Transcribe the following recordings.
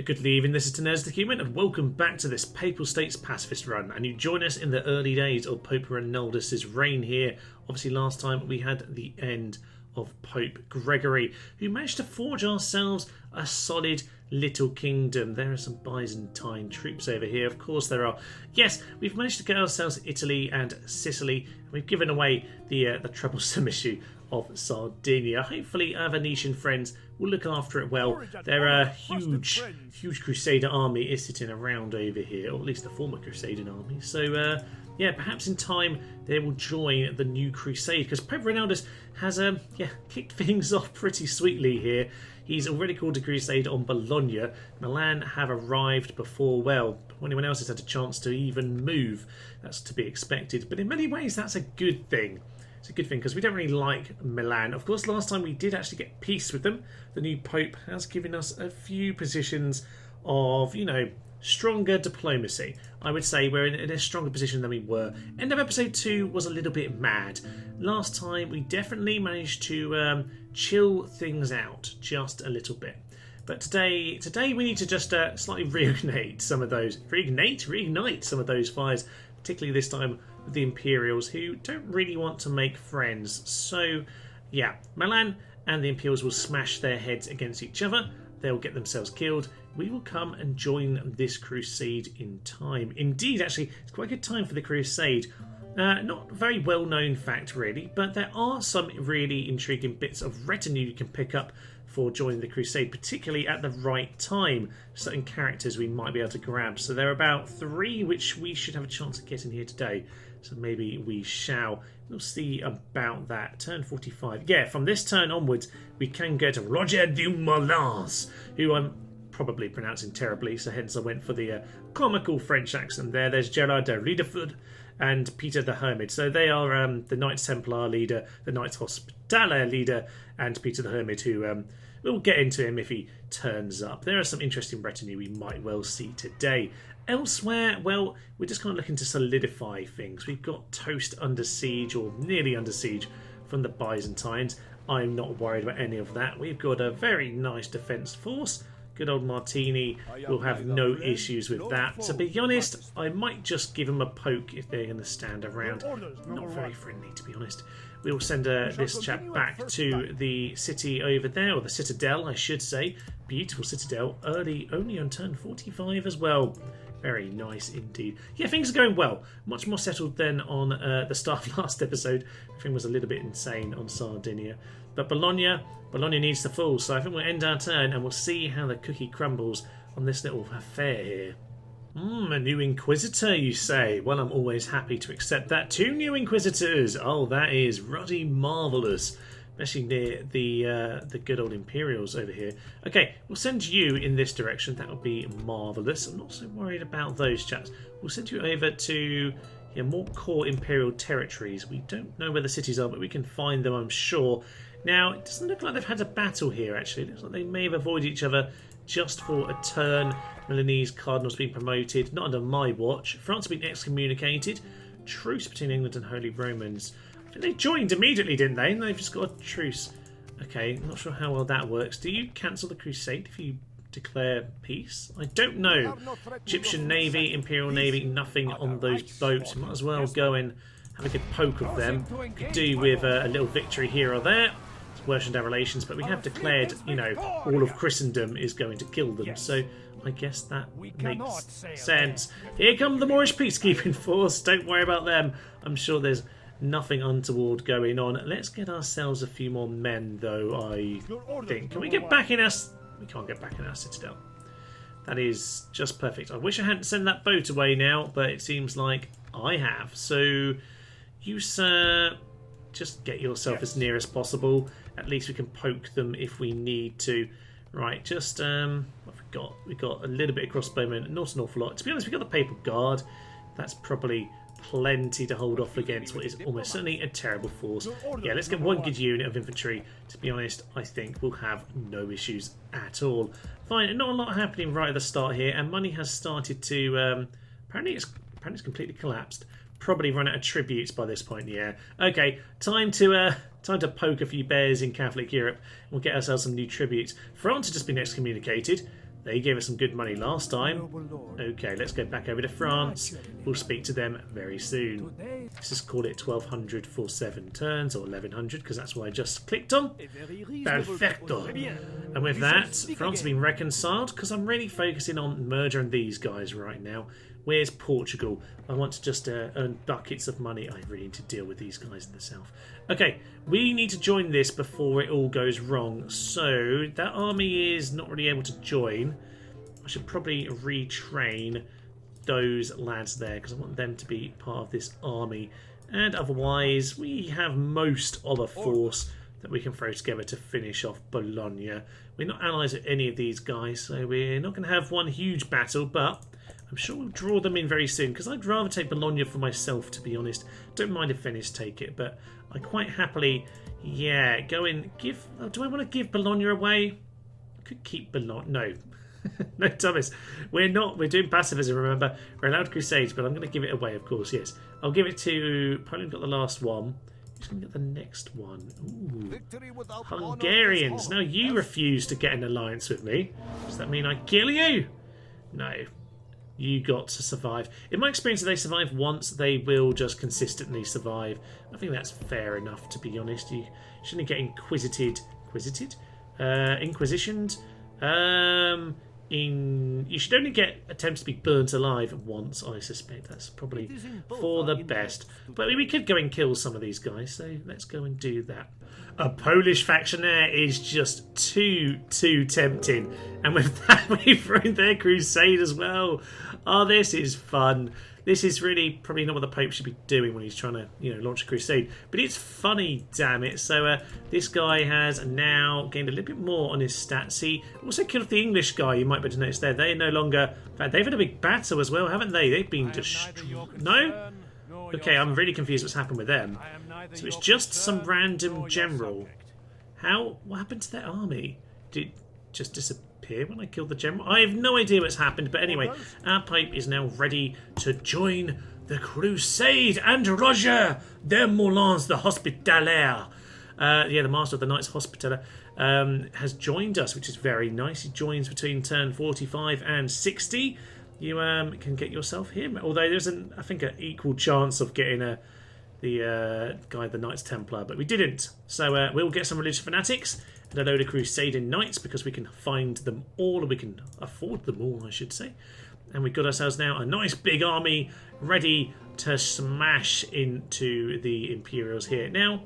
Good evening, this is Tenez the Human, and welcome back to this Papal States Pacifist run. And you join us in the early days of Pope Ronaldus' reign here. Obviously, last time we had the end of Pope Gregory, who managed to forge ourselves a solid little kingdom. There are some Byzantine troops over here. Of course there are. Yes, we've managed to get ourselves Italy and Sicily. And we've given away the troublesome issue of Sardinia. Hopefully our Venetian friends will look after it well. Their huge Crusader army is sitting around over here, or at least the former Crusader army. So yeah, perhaps in time they will join the new crusade, because Pope Ronaldus has kicked things off pretty sweetly here. He's already called a crusade on Bologna. Milan have arrived before, well, anyone else has had a chance to even move. That's to be expected, but in many ways that's a good thing. It's a good thing because we don't really like Milan. Of course, last time we did actually get peace with them. The new Pope has given us a few positions of, stronger diplomacy. I would say we're in a stronger position than we were. End of episode 2 was a little bit mad. Last time we definitely managed to chill things out just a little bit. But today we need to just slightly reignite some of those. Reignite some of those fires, particularly this time with the Imperials, who don't really want to make friends. So, yeah, Milan and the Imperials will smash their heads against each other. They'll get themselves killed. We will come and join this crusade in time. Indeed, actually, it's quite a good time for the crusade. Not a very well-known fact, really, but there are some really intriguing bits of retinue you can pick up for joining the crusade, particularly at the right time. Certain characters we might be able to grab. So there are about 3 which we should have a chance of getting here today. So maybe we shall. We'll see about that. Turn 45. Yeah, from this turn onwards, we can get Roger de Molins, who I'm probably pronouncing terribly, so hence I went for the comical French accent there. There's Gerard de Riederford and Peter the Hermit. So they are the Knights Templar leader, the Knights Hospitaller leader, and Peter the Hermit, who we'll get into him if he turns up. There are some interesting retinue we might well see today. Elsewhere, well, we're just kind of looking to solidify things. We've got Toast under siege, or nearly under siege, from the Byzantines. I'm not worried about any of that. We've got a very nice defence force. Good old Martini will have no issues with that. To be honest, I might just give them a poke if they're going to stand around. Not very friendly, to be honest. We'll send this chap back to the city over there, or the citadel, I should say. Beautiful citadel, only on turn 45 as well. Very nice indeed. Yeah, things are going well. Much more settled than on the start of last episode. Everything was a little bit insane on Sardinia. But Bologna needs to fall, so I think we'll end our turn and we'll see how the cookie crumbles on this little affair here. A new Inquisitor, you say? Well, I'm always happy to accept that. 2 new Inquisitors! Oh, that is ruddy marvellous. Especially near the good old Imperials over here. Okay, we'll send you in this direction. That would be marvellous. I'm not so worried about those chaps. We'll send you over to more core Imperial territories. We don't know where the cities are, but we can find them, I'm sure. Now, it doesn't look like they've had a battle here, actually. It looks like they may have avoided each other just for a turn. Milanese Cardinal's been promoted, not under my watch. France has been excommunicated. Truce between England and Holy Romans. I think they joined immediately, didn't they? And they've just got a truce. Okay, not sure how well that works. Do you cancel the crusade if you declare peace? I don't know. Egyptian Navy, Imperial Navy, nothing on those boats. Might as well go and have a good poke of them. Could do with a little victory here or there. It's worsened our relations, but we have declared, all of Christendom is going to kill them. So I guess that makes sense. Here come the Moorish peacekeeping force. Don't worry about them. I'm sure there's nothing untoward going on. Let's get ourselves a few more men, though, I think. Can we get back in our... We can't get back in our citadel. That is just perfect. I wish I hadn't sent that boat away now, but it seems like I have. So, you, sir, just get yourself as near as possible. At least we can poke them if we need to. Right, just, what have we got? We've got a little bit of crossbowmen, not an awful lot. To be honest, we've got the Papal Guard. That's probably plenty to hold off against what is almost certainly a terrible force. Yeah, let's get 1 good unit of infantry. To be honest, I think we'll have no issues at all. Fine, not a lot happening right at the start here, and money has started to... apparently it's completely collapsed. Probably run out of tributes by this point, yeah. Okay, time to poke a few bears in Catholic Europe. We'll get ourselves some new tributes. France has just been excommunicated. They gave us some good money last time. Okay, let's go back over to France. We'll speak to them very soon. Let's just call it 1200 for 7 turns, or 1100, because that's what I just clicked on. Perfecto. And with that, France has been reconciled, because I'm really focusing on murdering these guys right now. Where's Portugal? I want to just earn buckets of money. I really need to deal with these guys in the south. Okay, we need to join this before it all goes wrong. So that army is not really able to join. I should probably retrain those lads there because I want them to be part of this army. And otherwise, we have most of a force that we can throw together to finish off Bologna. We're not allies with any of these guys, so we're not going to have one huge battle, but I'm sure we'll draw them in very soon, because I'd rather take Bologna for myself, to be honest. Don't mind if Venice take it, but I quite happily, yeah, go and give... Oh, do I want to give Bologna away? I could keep Bologna... No. No, Thomas. We're doing pacifism, remember. We're allowed crusades, but I'm going to give it away, of course, yes. I'll give it to... Poland got the last one. Who's going to get the next one? Ooh. Hungarians. Now you refuse to get an alliance with me. Does that mean I kill you? No. You got to survive. In my experience, if they survive once, they will just consistently survive. I think that's fair enough, to be honest. You shouldn't get inquisitioned. You should only get attempts to be burnt alive once, I suspect. That's probably for the best. But we could go and kill some of these guys, so let's go and do that. A Polish faction there is just too tempting. And with that, we've thrown their crusade as well. Oh, this is fun. This is really probably not what the Pope should be doing when he's trying to, launch a crusade. But it's funny, damn it. So this guy has now gained a little bit more on his stats. He also killed the English guy, you might be able to notice there. They're no longer... In fact, they've had a big battle as well, haven't they? They've been destroyed. No? Okay, I'm really confused what's happened with them. So it's just some random general. What happened to their army? Did it just disappear when I killed the general? I have no idea what's happened, but anyway, our Pope is now ready to join the crusade. And Roger de Moulins, the Hospitaller, the Master of the Knights Hospitaller, has joined us, which is very nice. He joins between turn 45 and 60. You can get yourself him. Although there's, I think, an equal chance of getting the guy, the Knights Templar, but we didn't. So we'll get some religious fanatics and a load of Crusading Knights because we can find them all, or we can afford them all, I should say. And we've got ourselves now a nice big army ready to smash into the Imperials here. Now,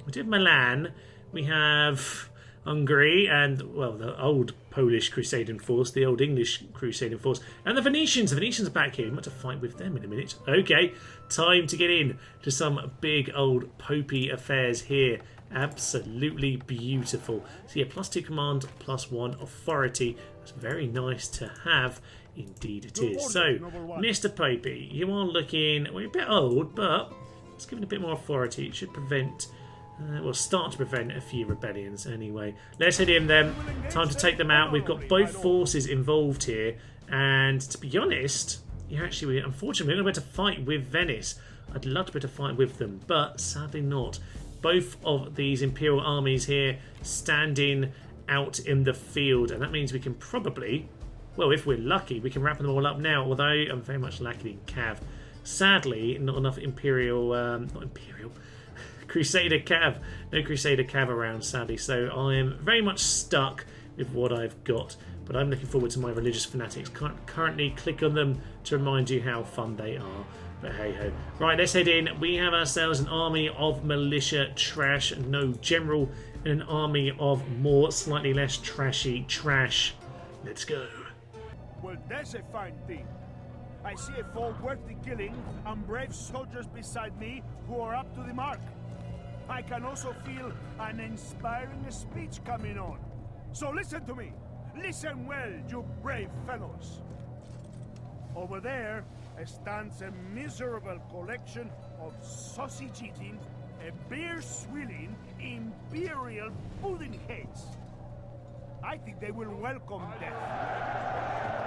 we did Milan. We have Hungary and, well, the old Polish Crusading force, the old English Crusading force, and the Venetians. The Venetians are back here. We might have to fight with them in a minute. Okay, time to get in to some big old popey affairs here. Absolutely beautiful. So yeah, +2 command, +1 authority. That's very nice to have. Indeed it is. So, Mr. Popey, you are looking, well, you're a bit old, but let's give it a bit more authority. It should prevent... we'll start to prevent a few rebellions anyway. Let's head in then. Time to take them out. We've got both forces involved here. And to be honest, unfortunately, we're going to be able to fight with Venice. I'd love to be able to fight with them, but sadly not. Both of these Imperial armies here standing out in the field. And that means we can probably, well, if we're lucky, we can wrap them all up now. Although I'm very much lacking in cav. Sadly, not enough Crusader Cav. No Crusader Cav around, sadly, so I am very much stuck with what I've got. But I'm looking forward to my religious fanatics. Can't currently click on them to remind you how fun they are. But hey ho. Right, let's head in. We have ourselves an army of militia trash, no general, and an army of more, slightly less trashy trash. Let's go. Well, that's a fine thing. I see a foe worth the killing and brave soldiers beside me who are up to the mark. I can also feel an inspiring speech coming on. So listen to me. Listen well, you brave fellows. Over there stands a miserable collection of sausage-eating, beer-swilling, Imperial pudding heads. I think they will welcome death.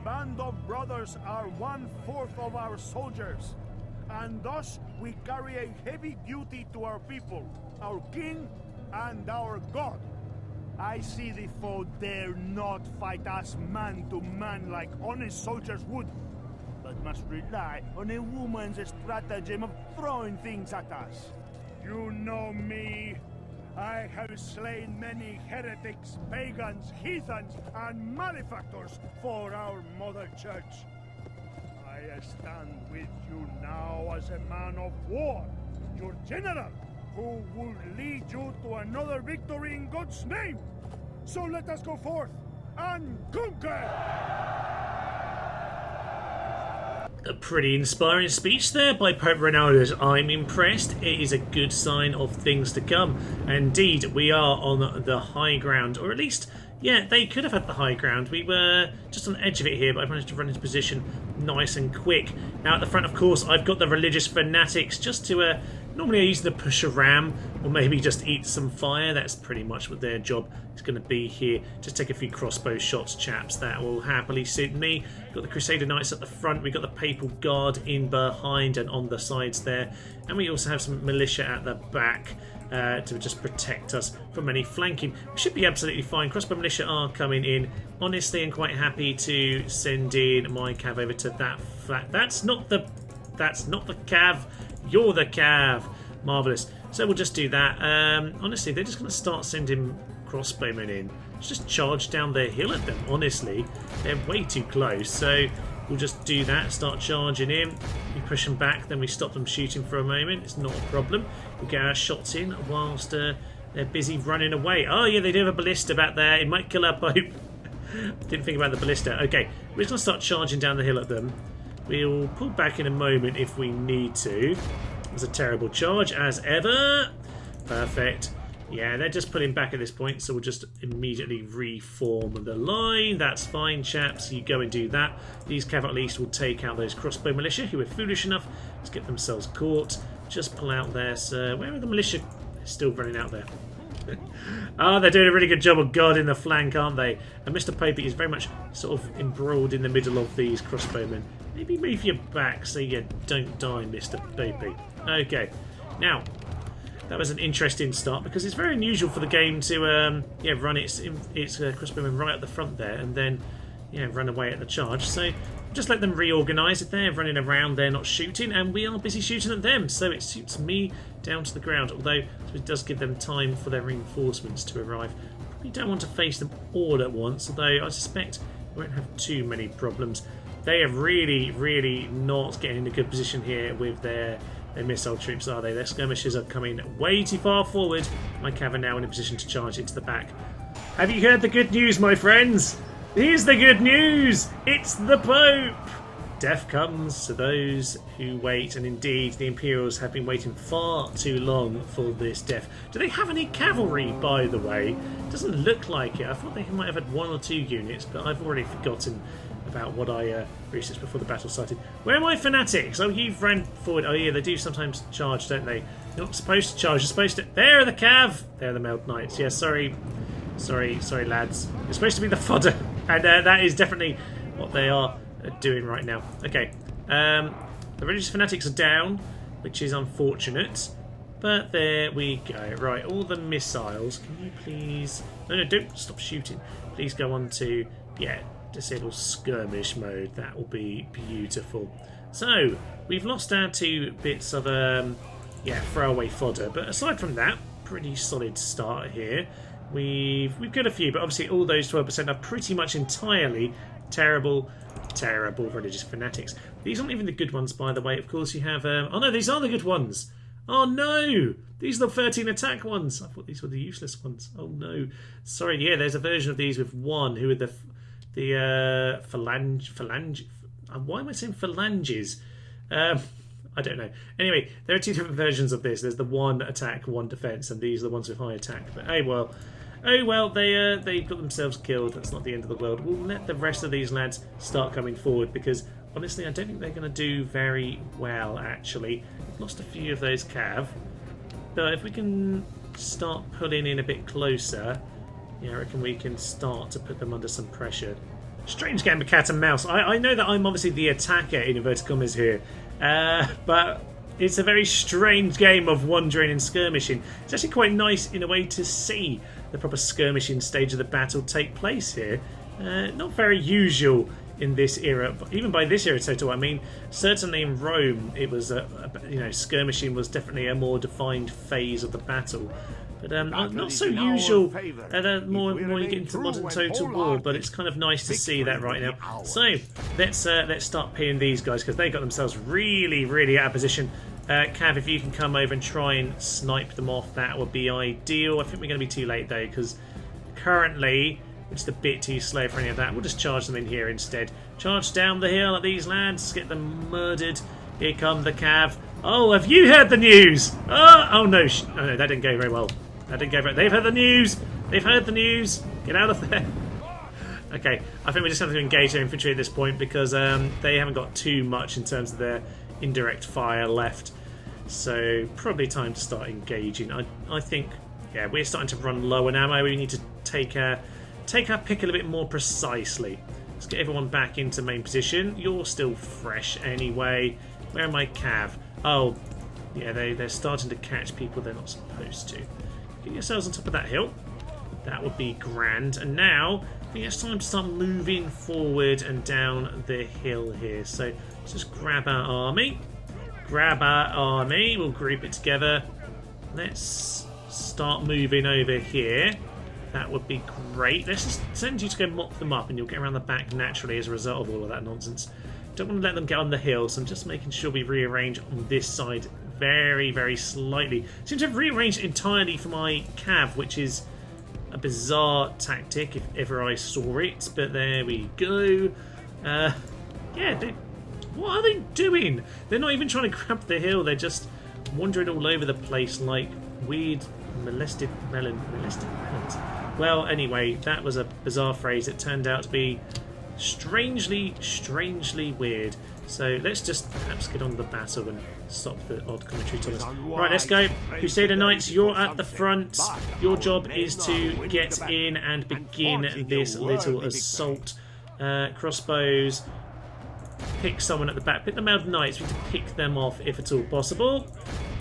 Band of brothers are 1/4 of our soldiers, and thus we carry a heavy duty to our people, our king, and our God. I see the foe dare not fight us man to man like honest soldiers would, but must rely on a woman's stratagem of throwing things at us. You know me. I have slain many heretics, pagans, heathens, and malefactors for our mother church. I stand with you now as a man of war, your general, who will lead you to another victory in God's name. So let us go forth and conquer! A pretty inspiring speech there by Pope Ronaldo. I'm impressed. It is a good sign of things to come. Indeed, we are on the high ground, or at least, yeah, they could have had the high ground. We were just on the edge of it here, but I managed to run into position nice and quick. Now at the front, of course, I've got the religious fanatics just to... Normally I use the push a ram, or maybe just eat some fire. That's pretty much what their job is going to be here. Just take a few crossbow shots, chaps. That will happily suit me. Got the Crusader Knights at the front. We've got the Papal Guard in behind and on the sides there. And we also have some militia at the back to just protect us from any flanking. We should be absolutely fine. Crossbow militia are coming in. Honestly, I'm quite happy to send in my cav over to that flat. That's not the cav. You're the cav. Marvellous. So we'll just do that. Honestly, they're just going to start sending crossbowmen in. Just charge down their hill at them, honestly. They're way too close. So we'll just do that. Start charging in. We push them back. Then we stop them shooting for a moment. It's not a problem. We'll get our shots in whilst they're busy running away. Oh, yeah, they do have a ballista back there. It might kill our Pope. Didn't think about the ballista. Okay, we're just going to start charging down the hill at them. We'll pull back in a moment if we need to. It was a terrible charge, as ever. Perfect. Yeah, they're just pulling back at this point, so we'll just immediately reform the line. That's fine, chaps. You go and do that. These cav at least will take out those crossbow militia who are foolish enough to get themselves caught. Just pull out there, sir. Where are the militia? They're still running out there. Oh, they're doing a really good job of guarding the flank, aren't they? And Mr. Popey is very much sort of embroiled in the middle of these crossbowmen. Maybe move your back so you don't die, Mr. Popey. Okay, now that was an interesting start because it's very unusual for the game to run its crossbowmen right at the front there and then run away at the charge. So just let them reorganise. If they're running around, they're not shooting, and we are busy shooting at them. So it suits me down to the ground. Although it does give them time for their reinforcements to arrive. We don't want to face them all at once. Although I suspect we won't have too many problems. They are really, really not getting in a good position here with their missile troops, are they? Their skirmishers are coming way too far forward. My cav are now in a position to charge into the back. Have you heard the good news, my friends? Here's the good news! It's the Pope! Death comes to those who wait, and indeed the Imperials have been waiting far too long for this death. Do they have any cavalry, by the way? Doesn't look like it. I thought they might have had 1 or 2 units, but I've already forgotten about what I researched before the battle started. Where are my fanatics? Oh, you've ran forward. Oh yeah, they do sometimes charge, don't they? You're not supposed to charge, you're supposed to... There are the cav! There are the Mailed Knights. Yeah, sorry, lads. You're supposed to be the fodder. And that is definitely what they are doing right now. Okay, the religious fanatics are down, which is unfortunate. But there we go. Right, all the missiles. Can you please... No, don't stop shooting. Please go on to... disable skirmish mode. That will be beautiful. So we've lost our 2 bits of throwaway fodder, but aside from that, pretty solid start here. We've got a few, but obviously all those 12% are pretty much entirely terrible religious fanatics. These aren't even the good ones, by the way. Of course you have oh no, these are the good ones. Oh no, these are the 13 attack ones. I thought these were the useless ones. Oh no, sorry. Yeah, there's a version of these with 1 who are the phalange. Why am I saying phalanges? I don't know. Anyway, there are 2 different versions of this. There's the 1 attack, 1 defense, and these are the ones with high attack. But hey, well, they got themselves killed. That's not the end of the world. We'll let the rest of these lads start coming forward because honestly, I don't think they're going to do very well. Actually, we've lost a few of those cav, but if we can start pulling in a bit closer. Yeah, I reckon we can start to put them under some pressure. Strange game of cat and mouse. I know that I'm obviously the attacker in inverted commas here, But it's a very strange game of wandering and skirmishing. It's actually quite nice in a way to see the proper skirmishing stage of the battle take place here. Not very usual in this era, even by this era total. I mean, certainly in Rome, it was skirmishing was definitely a more defined phase of the battle. But not so usual. More you get into modern total war, but it's kind of nice to see that right now. So let's start pinning these guys because they got themselves really out of position. Cav, if you can come over and try and snipe them off, that would be ideal. I think we're going to be too late though because currently it's a bit too slow for any of that. We'll just charge them in here instead. Charge down the hill at these lads. Get them murdered. Here come the Cav. Oh, have you heard the news? Oh no, no, that didn't go very well. That didn't go very. They've heard the news. They've heard the news. Get out of there. Okay, I think we just have to engage their infantry at this point because they haven't got too much in terms of their indirect fire left. So probably time to start engaging. I think, yeah, we're starting to run low on ammo. We need to take our pick a little bit more precisely. Let's get everyone back into main position. You're still fresh anyway. Where are my Cav? Oh, yeah, they're starting to catch people they're not supposed to. Get yourselves on top of that hill. That would be grand. And now, I think it's time to start moving forward and down the hill here. So let's just grab our army. We'll group it together. Let's start moving over here. That would be great. Let's just send you to go mop them up and you'll get around the back naturally as a result of all of that nonsense. Don't want to let them get on the hill, so I'm just making sure we rearrange on this side very slightly. Seem to have rearranged entirely for my Cav, which is a bizarre tactic if ever I saw it, but there we go. Yeah, what are they doing? They're not even trying to grab the hill, they're just wandering all over the place like weird molested melons. Well, anyway, that was a bizarre phrase. It turned out to be strangely weird. So let's just perhaps get on the battle and stop the odd commentary to us. Right, let's go. Crusader Knights, you're at the front. Your job is to get in and begin this little assault. Crossbows, pick someone at the back. Pick the Mailed Knights. We need to pick them off if at all possible.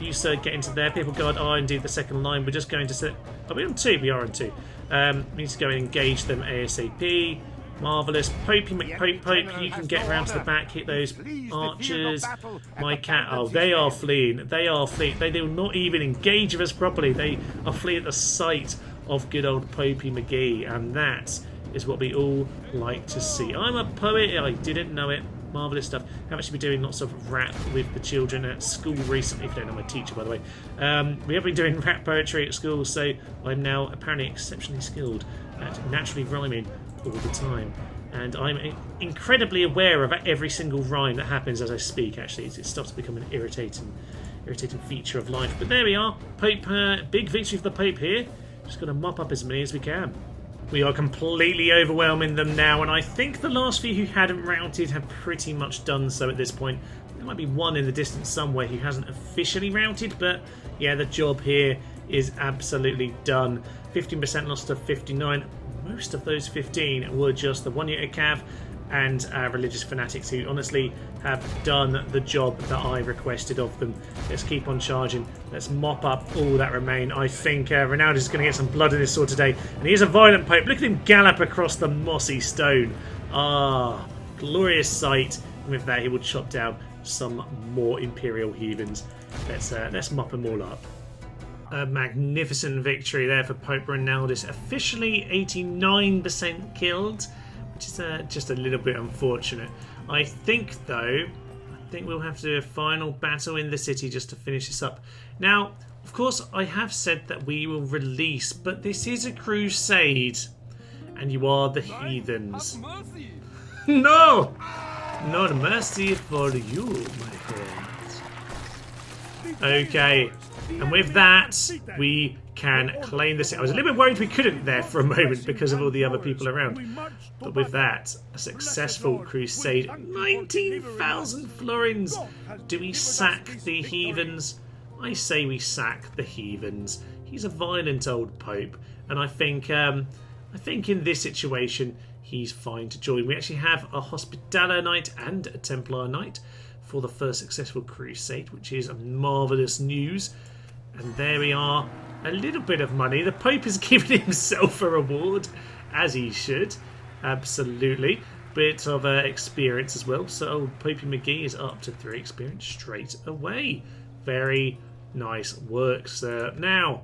You, sir, get into there. People guard are indeed the second line. We're just going to set... Are we on two? We are on two. We need to go and engage them ASAP. Marvellous. Popey McPope, you can get round to the back, hit those archers. My cat, oh, they are fleeing. They will not even engage with us properly. They are fleeing at the sight of good old Popey McGee, and that is what we all like to see. I'm a poet, I didn't know it. Marvellous stuff. I've actually been doing lots of rap with the children at school recently, if you don't know my teacher, by the way. We have been doing rap poetry at school, so I'm now apparently exceptionally skilled at naturally rhyming all the time. And I'm incredibly aware of every single rhyme that happens as I speak, actually. It starts to become an irritating feature of life. But there we are. Pope, big victory for the Pope here. Just got to mop up as many as we can. We are completely overwhelming them now, and I think the last few who hadn't routed have pretty much done so at this point. There might be one in the distance somewhere who hasn't officially routed, but yeah, the job here is absolutely done. 15% lost to 59. Most of those 15 were just the 1 unit of Cav and religious fanatics who honestly have done the job that I requested of them. Let's keep on charging. Let's mop up all that remain. I think Ronaldo's going to get some blood in his sword today. And he is a violent Pope. Look at him gallop across the mossy stone. Ah, glorious sight. And with that, he will chop down some more Imperial heathens. Let's mop them all up. A magnificent victory there for Pope Ronaldus. Officially 89% killed, which is just a little bit unfortunate. I think, though, we'll have to do a final battle in the city just to finish this up. Now, of course, I have said that we will release, but this is a crusade, and you are the heathens. No! Not mercy for you, my friends. Okay. And with that, we can claim this. I was a little bit worried we couldn't there for a moment because of all the other people around. But with that, a successful crusade. 19,000 florins. Do we sack the heathens? I say we sack the heathens. He's a violent old pope, and I think in this situation he's fine to join. We actually have a Hospitaller Knight and a Templar Knight for the first successful crusade, which is marvellous news. And there we are, a little bit of money. The Pope is giving himself a reward, as he should. Absolutely. Bit of experience as well. So old Popey McGee is up to 3 experience straight away. Very nice work, sir. Now.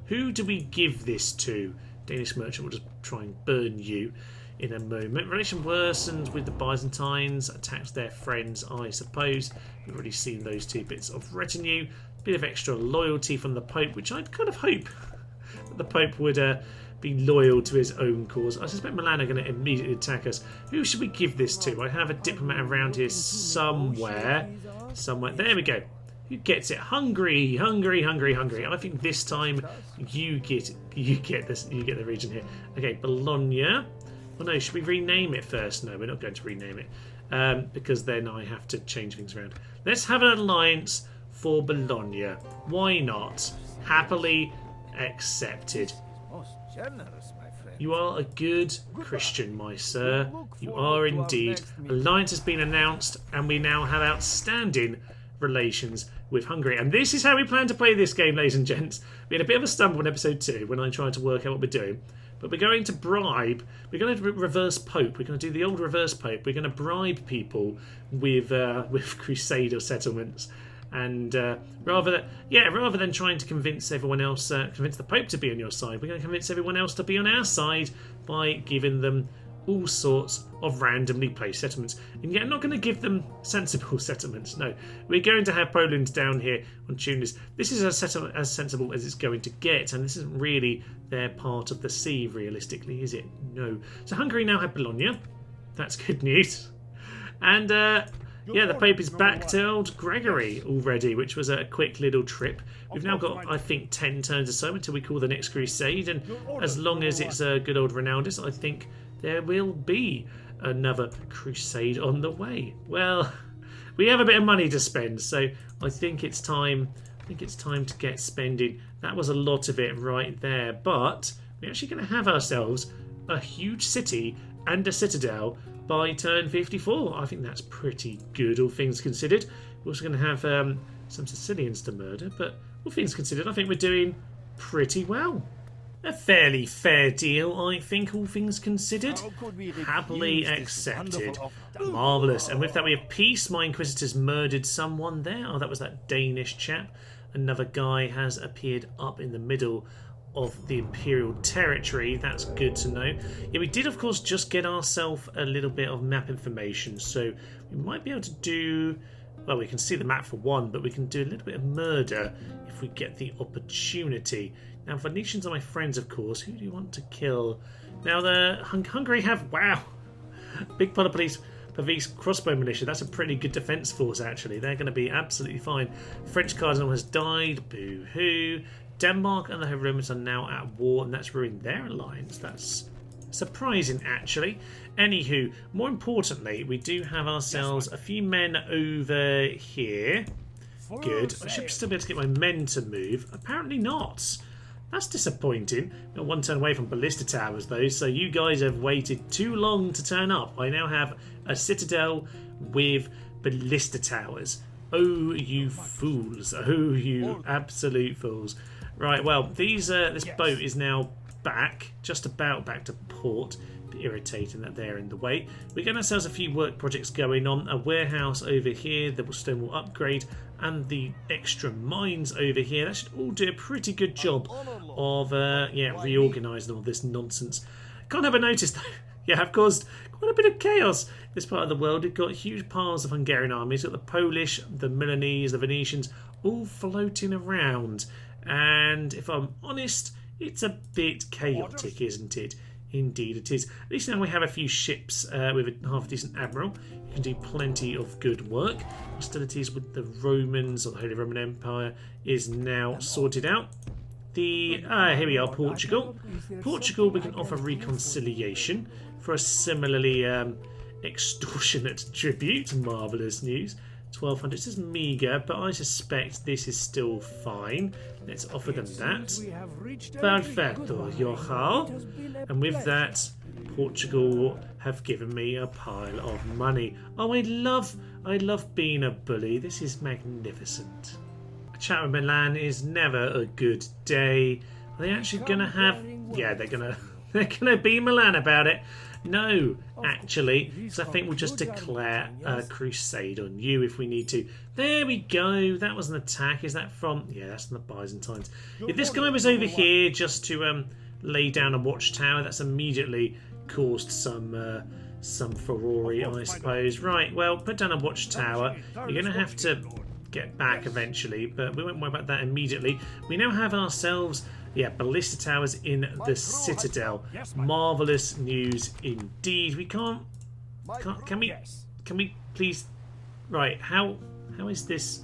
Who do we give this to? Danish merchant will just try and burn you in a moment. Relation worsens with the Byzantines. Attacks their friends, I suppose. We've already seen those 2 bits of retinue. Bit of extra loyalty from the Pope, which I'd kind of hope that the Pope would be loyal to his own cause. I suspect Milan are going to immediately attack us. Who should we give this to? I have a diplomat around here somewhere. There we go. Who gets it? Hungary. I think this time you get the region here. Okay, Bologna. Well, no, should we rename it first? No, we're not going to rename it because then I have to change things around. Let's have an alliance for Bologna. Why not? Happily accepted. Most generous, my friend. You are a good Christian, my sir. You are indeed. Alliance has been announced, and we now have outstanding relations with Hungary. And this is how we plan to play this game, ladies and gents. We had a bit of a stumble in episode 2 when I tried to work out what we're doing. But we're going to bribe. We're going to reverse Pope. We're going to do the old reverse Pope. We're going to bribe people with Crusader settlements. And rather than trying to convince everyone else, convince the Pope to be on your side, we're going to convince everyone else to be on our side by giving them all sorts of randomly placed settlements. And yet I'm not going to give them sensible settlements. No, we're going to have Poland down here on Tunis. This is as sensible as it's going to get, and this isn't really their part of the sea, realistically, is it? No. So Hungary now have Bologna. That's good news. And yeah, the Pope is back to old Gregory already, which was a quick little trip. We've now got, I think, 10 turns or so until we call the next crusade, and as long as it's a good old Ronaldus, I think there will be another crusade on the way. Well, we have a bit of money to spend, so I think it's time to get spending. That was a lot of it right there, but we're actually going to have ourselves a huge city and a citadel by turn 54. I think that's pretty good, all things considered. We're also going to have some Sicilians to murder, but all things considered, I think we're doing pretty well. A fairly fair deal, I think, all things considered. Happily accepted. Marvellous. And with that we have peace. My Inquisitors murdered someone there. Oh, that was that Danish chap. Another guy has appeared up in the middle of the Imperial territory. That's good to know. Yeah, we did, of course, just get ourselves a little bit of map information. So we might be able to do... Well, we can see the map for one, but we can do a little bit of murder if we get the opportunity. Now, Venetians are my friends, of course. Who do you want to kill? Now, the Hungary have... Wow! Big pot of police. Pavese crossbow militia. That's a pretty good defence force, actually. They're going to be absolutely fine. French cardinal has died. Boo-hoo. Denmark and the Romans are now at war, and that's ruined their alliance. That's surprising, actually. Anywho, more importantly, we do have ourselves a few men over here. Good. I should still be able to get my men to move. Apparently not. That's disappointing. We're one turn away from ballista towers, though, so you guys have waited too long to turn up. I now have a citadel with ballista towers. Oh, you fools. Oh, you absolute fools. Right, well, this boat is now back, just about back to port. Bit irritating that they're in the way. We're getting ourselves a few work projects going on. A warehouse over here, the stone will upgrade, and the extra mines over here. That should all do a pretty good job of reorganising all this nonsense. Can't help but notice, though, yeah, I've caused quite a bit of chaos in this part of the world. We've got huge piles of Hungarian armies. We've got the Polish, the Milanese, the Venetians, all floating around. And if I'm honest, it's a bit chaotic, isn't it? Indeed it is. At least now we have a few ships with a half-decent admiral. You can do plenty of good work. Hostilities with the Romans, or the Holy Roman Empire, is now sorted out. Here we are, Portugal. Portugal, we can offer reconciliation for a similarly extortionate tribute. Marvellous news. 1200. This is meagre, but I suspect this is still fine. Let's offer them that. Perfecto, Jochal. And with that, Portugal have given me a pile of money. Oh, I love being a bully. This is magnificent. A chat with Milan is never a good day. Are they actually going to have... Yeah, they're going to be Milan about it. No, actually, because I think we'll just declare a crusade on you if we need to. There we go. That was an attack. Is that from... Yeah, that's from the Byzantines. If this guy was over here just to lay down a watchtower, that's immediately caused some furore, I suppose. Right, well, put down a watchtower. You're going to have to get back eventually, but we won't worry about that immediately. We now have ourselves... Yeah, ballista towers in the citadel. Marvellous news indeed. We can't can we please... Right, how is this...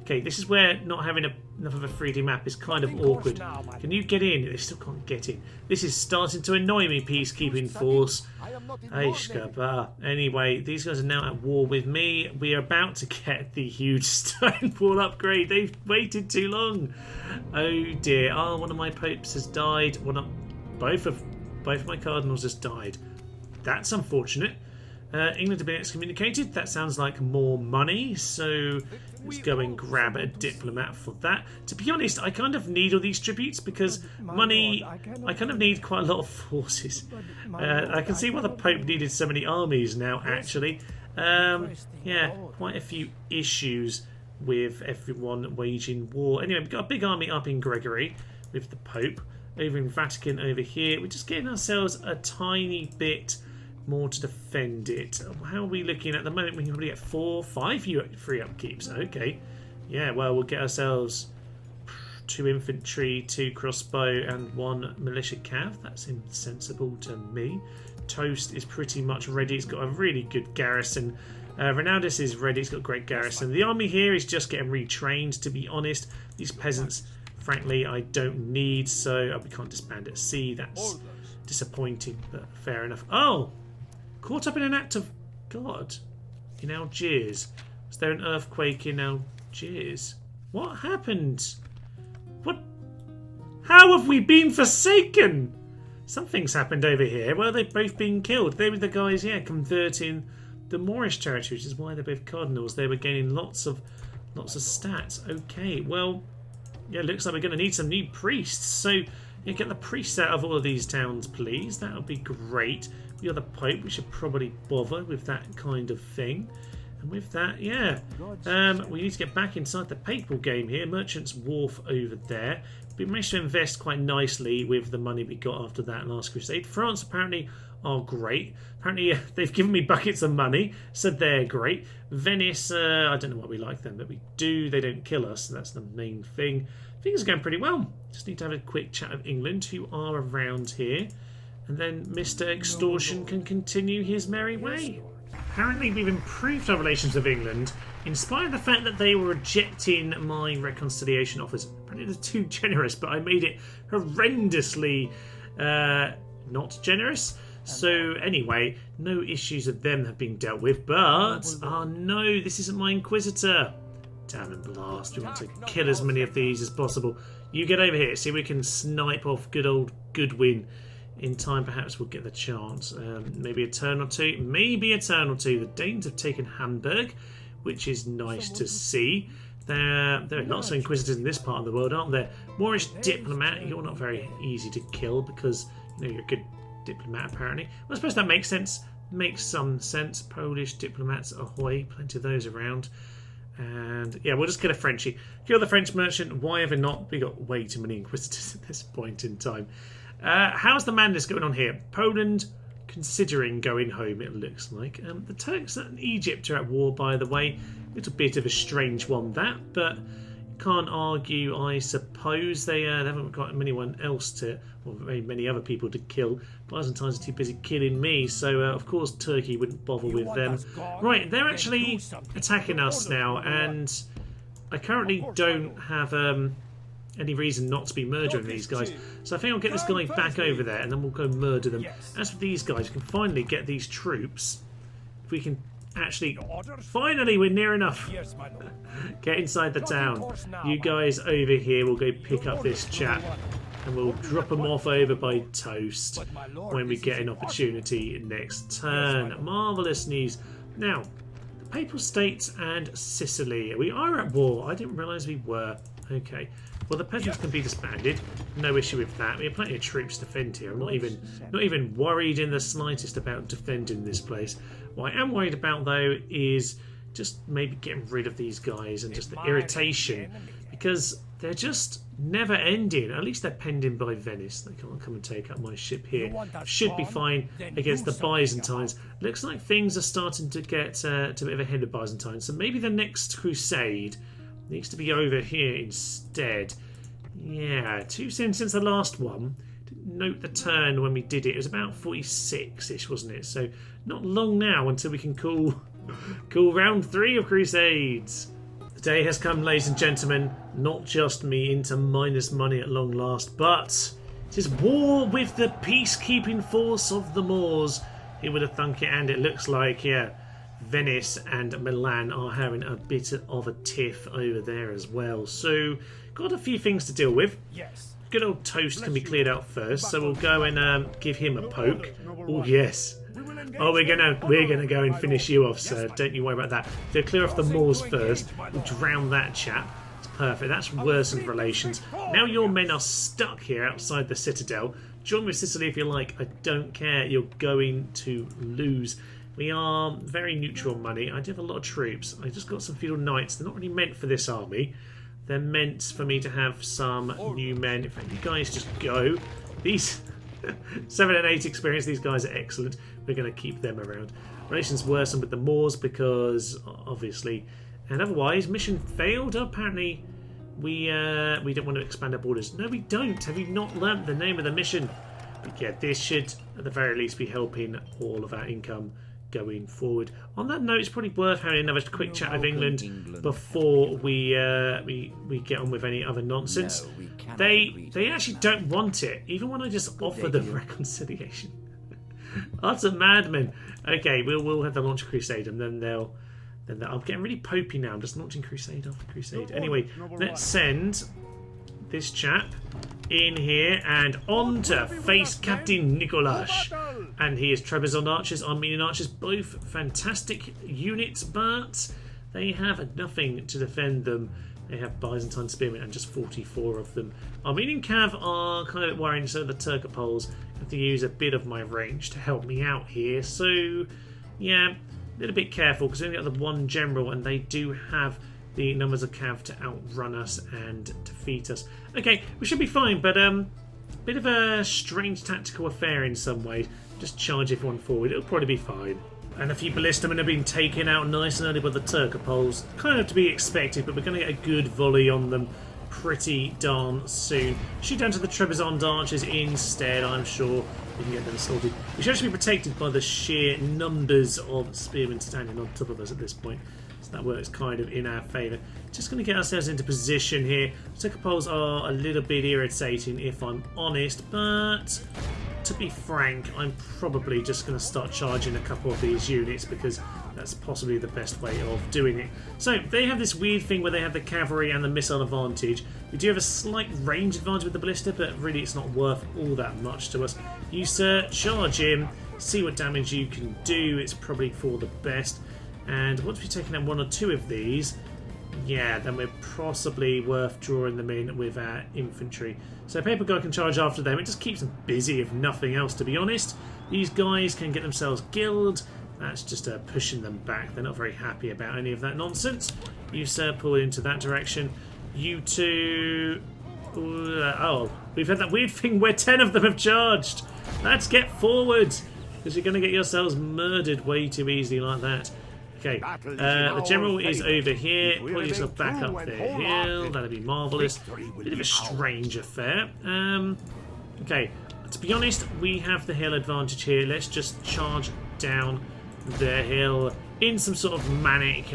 Okay, this is where not having enough of a 3D map is kind of awkward. Can you get in? They still can't get in. This is starting to annoy me, peacekeeping force. Anyway, these guys are now at war with me. We are about to get the huge stone wall upgrade. They've waited too long. Oh dear. Oh, one of my popes has died. Both of my cardinals has died. That's unfortunate. England have been excommunicated. That sounds like more money, so let's go and grab a diplomat for that. To be honest, I kind of need all these tributes because money... I kind of need quite a lot of forces. I can see why the Pope needed so many armies now, actually. Yeah, quite a few issues with everyone waging war. Anyway, we've got a big army up in Gregory with the Pope. Over in Vatican over here. We're just getting ourselves a tiny bit... more to defend it. How are we looking at the moment? We can probably get 4, 5 free upkeeps. Okay. Yeah, well, we'll get ourselves 2 infantry, 2 crossbow, and 1 militia cav. That's insensible to me. Toast is pretty much ready. It's got a really good garrison. Ronaldus is ready. It's got a great garrison. The army here is just getting retrained, to be honest. These peasants, frankly, I don't need, so we can't disband at sea. That's disappointing, but fair enough. Oh! Caught up in an act of God in Algiers. Was there an earthquake in Algiers? What happened? What? How have we been forsaken? Something's happened over here. Well, they've both been killed. They were the guys, yeah, converting the Moorish territory, which is why they're both cardinals. They were gaining lots of stats. Okay, well, yeah, looks like we're going to need some new priests. So, yeah, get the priests out of all of these towns, please. That would be great. You're the Pope. We should probably bother with that kind of thing. And with that, yeah. We need to get back inside the papal game here. Merchant's Wharf over there. We managed to invest quite nicely with the money we got after that last crusade. France apparently are great. Apparently they've given me buckets of money, so they're great. Venice, I don't know why we like them, but we do. They don't kill us, so that's the main thing. Things are going pretty well. Just need to have a quick chat of England, who are around here. And then Mr. Extortion can continue his merry way. Apparently we've improved our relations with England, in spite of the fact that they were rejecting my reconciliation offers. Apparently they're too generous, but I made it horrendously not generous. So anyway, no issues of them have been dealt with, but... Oh no, this isn't my Inquisitor. Damn and blast, we want to kill as many of these as possible. You get over here, see if we can snipe off good old Goodwin. In time, perhaps we'll get the chance. Maybe a turn or two. Maybe a turn or two. The Danes have taken Hamburg, which is nice to see. There are lots of Inquisitors in this part of the world, aren't there? Moorish diplomat, you're not very easy to kill because you're a good diplomat, apparently. Well, I suppose that makes sense. Makes some sense. Polish diplomats, ahoy. Plenty of those around. And yeah, we'll just kill a Frenchie. Kill the French merchant. Why ever not? We got way too many Inquisitors at this point in time. How's the madness going on here? Poland considering going home, it looks like. The Turks and Egypt are at war, by the way. A little bit of a strange one, that, but can't argue, I suppose. They haven't got anyone else to, or very many other people to kill. Byzantines are too busy killing me, so of course Turkey wouldn't bother with them. Right, they're actually attacking us now, and I currently don't have any reason not to be murdering these guys. So I think I'll get this guy back over there and then we'll go murder them. As for these guys, we can finally get these troops. If we can actually, finally, we're near enough. Yes, my lord. Get inside the town. You guys over here will go pick up this chap, and we'll drop him off over by toast when we get an opportunity next turn. Marvellous news. Now, the Papal States and Sicily. We are at war. I didn't realise we were. Okay. Well, the peasants can be disbanded. No issue with that. We have plenty of troops to defend here. I'm not even worried in the slightest about defending this place. What I am worried about, though, is just maybe getting rid of these guys and just the irritation, because they're just never ending. At least they're penned in by Venice. They can't come and take up my ship here. Should be fine against the Byzantines. Looks like things are starting to get to a bit ahead of Byzantines. So maybe the next crusade needs to be over here instead. Yeah, too soon since the last one. Didn't note the turn when we did it. It was about 46-ish, wasn't it? So not long now until we can call round 3 of Crusades. The day has come, ladies and gentlemen. Not just me into minus money at long last, but it is war with the peacekeeping force of the Moors. Who would have thunk it? And it looks like, yeah, Venice and Milan are having a bit of a tiff over there as well. So, got a few things to deal with. Yes. Good old Toast can be cleared out first, so we'll go and give him a poke. Oh yes. Oh, we're gonna go and finish you off, sir. Don't you worry about that. We'll clear off the Moors first. We'll drown that chap. It's perfect. That's worsened relations. Now your men are stuck here outside the citadel. Join with Sicily if you like. I don't care. You're going to lose. We are very neutral on money. I do have a lot of troops. I just got some feudal knights. They're not really meant for this army. They're meant for me to have some new men. In fact, you guys just go. These 7 and 8 experience, these guys are excellent. We're going to keep them around. Relations worsen with the Moors because, obviously, and otherwise, mission failed. Apparently, we don't want to expand our borders. No, we don't. Have you not learnt the name of the mission? But yeah, this should, at the very least, be helping all of our income going forward. On that note, it's probably worth having another quick chat with England before we get on with any other nonsense. No, they actually don't want it, even when I just offer them reconciliation. Utter madmen. Okay, we'll have the launch of Crusade, and then they'll. I'm getting really popey now. I'm just launching Crusade after Crusade. Anyway, let's send this chap in here and on to face Captain Nicolas. And he is Trebizond Archers, Armenian Archers, both fantastic units, but they have nothing to defend them. They have Byzantine Spearmen and just 44 of them. Armenian Cav are kind of worrying, so the Turcopoles have to use a bit of my range to help me out here. So, yeah, a little bit careful because we only got the one general and they do have the numbers of Cav to outrun us and defeat us. Okay, we should be fine, but bit of a strange tactical affair in some ways. Just charge everyone forward, it'll probably be fine. And a few ballistamen have been taken out nice and early by the Turcopoles. Kind of to be expected, but we're going to get a good volley on them pretty darn soon. Shoot down to the Trebizond Archers instead, I'm sure we can get them sorted. We should actually be protected by the sheer numbers of spearmen standing on top of us at this point. So that works kind of in our favour. Just going to get ourselves into position here. Turcopoles are a little bit irritating if I'm honest, but to be frank, I'm probably just going to start charging a couple of these units because that's possibly the best way of doing it. So they have this weird thing where they have the cavalry and the missile advantage. We do have a slight range advantage with the ballista, but really it's not worth all that much to us. You, sir, charge him, see what damage you can do. It's probably for the best. And once we've taken out one or two of these, yeah, then we're possibly worth drawing them in with our infantry. So Paper Guy can charge after them. It just keeps them busy, if nothing else, to be honest. These guys can get themselves killed. That's just pushing them back. They're not very happy about any of that nonsense. You, sir, pull into that direction. You two... oh, we've had that weird thing where 10 of them have charged. Let's get forward, because you're going to get yourselves murdered way too easily like that. Okay, the general is over here. Pull yourself back up the hill. That'd be marvellous. Bit of a strange affair. Okay, to be honest, we have the hill advantage here. Let's just charge down the hill in some sort of manic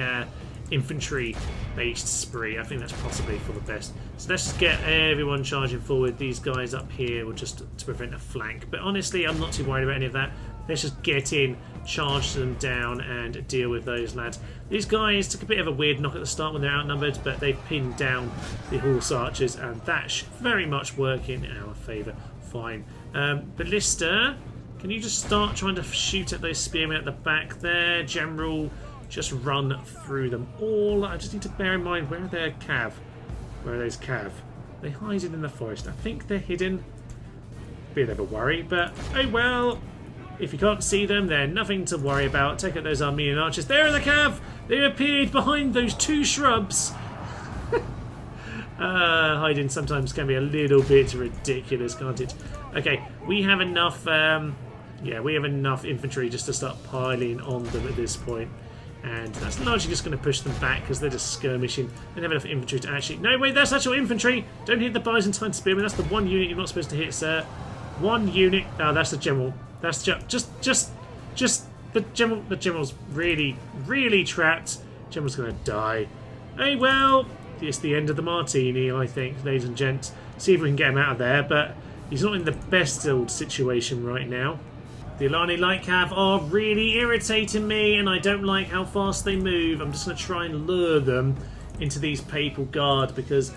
infantry-based spree. I think that's possibly for the best. So let's just get everyone charging forward. These guys up here will just to prevent a flank. But honestly, I'm not too worried about any of that. Let's just get in, charge them down, and deal with those lads. These guys took a bit of a weird knock at the start when they're outnumbered, but they've pinned down the horse archers, and that should very much work in our favour. Fine. Ballista, can you just start trying to shoot at those spearmen at the back there? General, just run through them all. I just need to bear in mind, where are their cav? Where are those cav? They hiding in the forest. I think they're hidden. Bit of a worry, but oh well. If you can't see them, they're nothing to worry about. Take out those Armenian archers. There are the cav! They appeared behind those two shrubs. Hiding sometimes can be a little bit ridiculous, can't it? Okay, we have enough. Yeah, we have enough infantry just to start piling on them at this point. And that's largely just going to push them back because they're just skirmishing. They don't have enough infantry to actually... No, wait, that's actual infantry! Don't hit the Byzantine spearmen. That's the one unit you're not supposed to hit, sir. One unit... Oh, that's the general. That's just the general. The general's really, really trapped. General's going to die. Hey, well, it's the end of the martini, I think, ladies and gents. See if we can get him out of there, but he's not in the best old situation right now. The Alani Light Cav are really irritating me, and I don't like how fast they move. I'm just going to try and lure them into these Papal Guard, because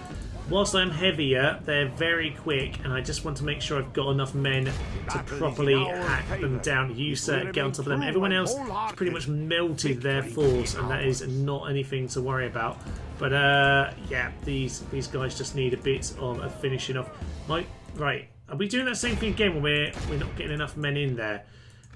whilst I'm heavier, they're very quick, and I just want to make sure I've got enough men to properly hack them down. You, sir, get on top of them. Everyone else has pretty much melted their force, and that is not anything to worry about. But, yeah, these guys just need a bit of a finishing off. Right. Are we doing that same thing again when we're not getting enough men in there?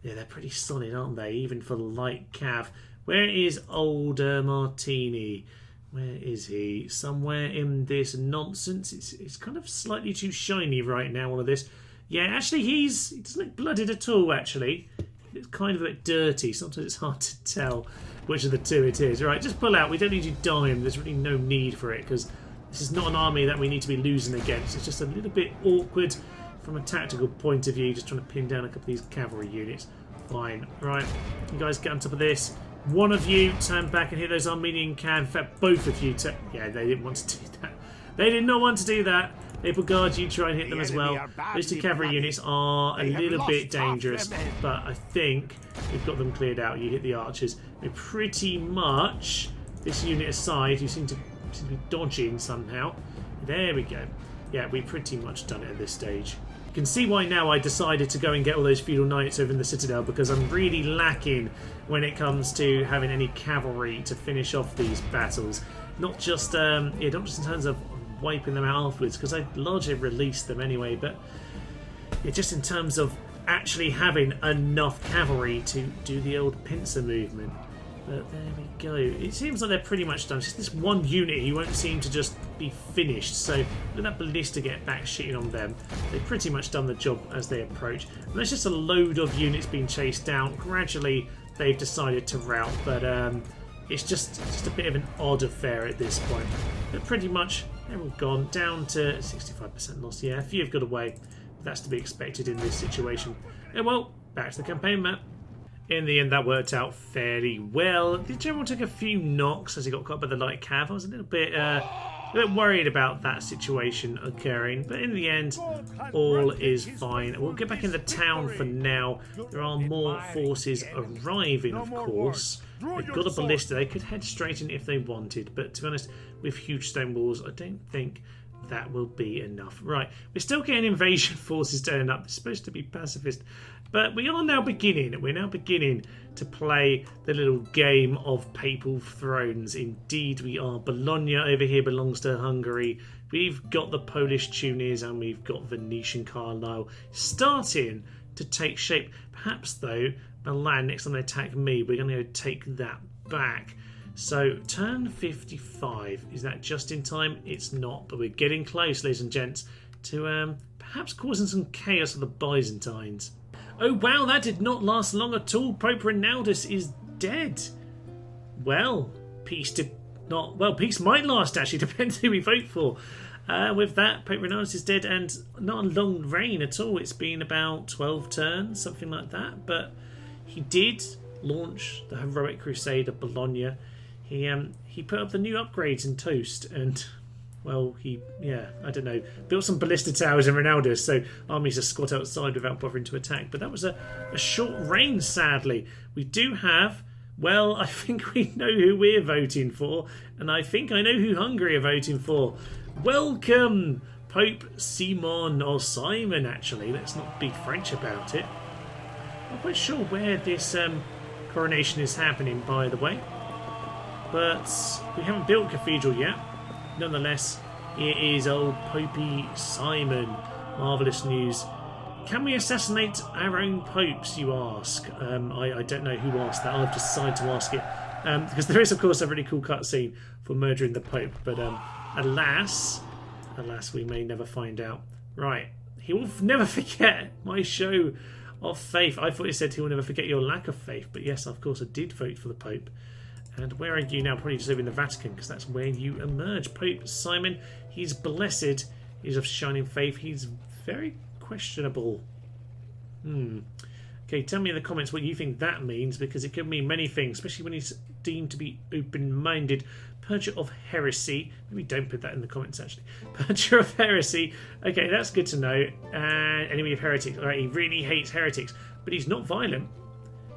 Yeah, they're pretty solid, aren't they? Even for light cav. Where is older Martini? Where is he? Somewhere in this nonsense. It's kind of slightly too shiny right now, all of this. Yeah, actually, he doesn't look blooded at all, actually. It's kind of a bit dirty. Sometimes it's hard to tell which of the two it is. Right, just pull out. We don't need you dying. There's really no need for it, because this is not an army that we need to be losing against. It's just a little bit awkward from a tactical point of view, just trying to pin down a couple of these cavalry units. Fine. Right, you guys get on top of this. One of you turn back and hit those Armenian cav. In fact, both of you yeah, they didn't want to do that. They did not want to do that. Papal Guard, you try and hit them as well. Those two cavalry units are a little bit dangerous, but I think we've got them cleared out. You hit the archers. We're pretty much, this unit aside, who seem to be dodging somehow. There we go. Yeah, we've pretty much done it at this stage. You can see why now I decided to go and get all those feudal knights over in the citadel, because I'm really lacking when it comes to having any cavalry to finish off these battles. Not just not just in terms of wiping them out afterwards, because I largely released them anyway, but yeah, just in terms of actually having enough cavalry to do the old pincer movement. But there we go. It seems like they're pretty much done. It's just this one unit who won't seem to just be finished. So let that ballista get back shitting on them. They've pretty much done the job as they approach. And there's just a load of units being chased down. Gradually they've decided to rout, but it's just a bit of an odd affair at this point. But pretty much they're all gone. Down to 65% loss. Yeah, a few have got away. But that's to be expected in this situation. And well, back to the campaign map. In the end, that worked out fairly well. The general took a few knocks as he got caught by the light cav. I was a little bit worried about that situation occurring, but in the end, all is fine. We'll get back in the town for now. There are more forces arriving, of course. They've got a ballista. They could head straight in if they wanted, but to be honest, with huge stone walls, I don't think that will be enough. Right, we're still getting invasion forces turning up. It's supposed to be pacifist, but we are now beginning. We're now beginning to play the little game of Papal Thrones. Indeed, we are. Bologna over here belongs to Hungary. We've got the Polish Tunis and we've got Venetian Carlisle starting to take shape. Perhaps, though, Milan, next time they attack me, we're going to go take that back. So, turn 55. Is that just in time? It's not, but we're getting close, ladies and gents, to perhaps causing some chaos for the Byzantines. Oh wow, that did not last long at all. Pope Ronaldus is dead. Well, peace did not... Well, peace might last, actually, depends who we vote for. With that, Pope Ronaldus is dead, and not a long reign at all. It's been about 12 turns, something like that. But he did launch the heroic crusade of Bologna. He put up the new upgrades in Toast, and well, I don't know, built some ballista towers in Ronaldo, so armies just squat outside without bothering to attack. But that was a short reign, sadly. We do have, well, I think we know who we're voting for, and I think I know who Hungary are voting for. Welcome, Pope Simon, or Simon, actually. Let's not be French about it. I'm not quite sure where this coronation is happening, by the way. But we haven't built a cathedral yet. Nonetheless, here is old Popey Simon. Marvellous news. Can we assassinate our own popes, you ask? I don't know who asked that. I'll have to decide to ask it. Because there is, of course, a really cool cutscene for murdering the Pope. But alas, we may never find out. Right. He will never forget my show of faith. I thought he said he will never forget your lack of faith. But yes, of course, I did vote for the Pope. And where are you now? Probably just over in the Vatican, because that's where you emerge. Pope Simon, he's blessed. He's of shining faith. He's very questionable. Okay, tell me in the comments what you think that means, because it could mean many things, especially when he's deemed to be open-minded. Purger of heresy. Maybe don't put that in the comments, actually. Purger of heresy. Okay, that's good to know. And enemy of heretics. All right, he really hates heretics, but he's not violent.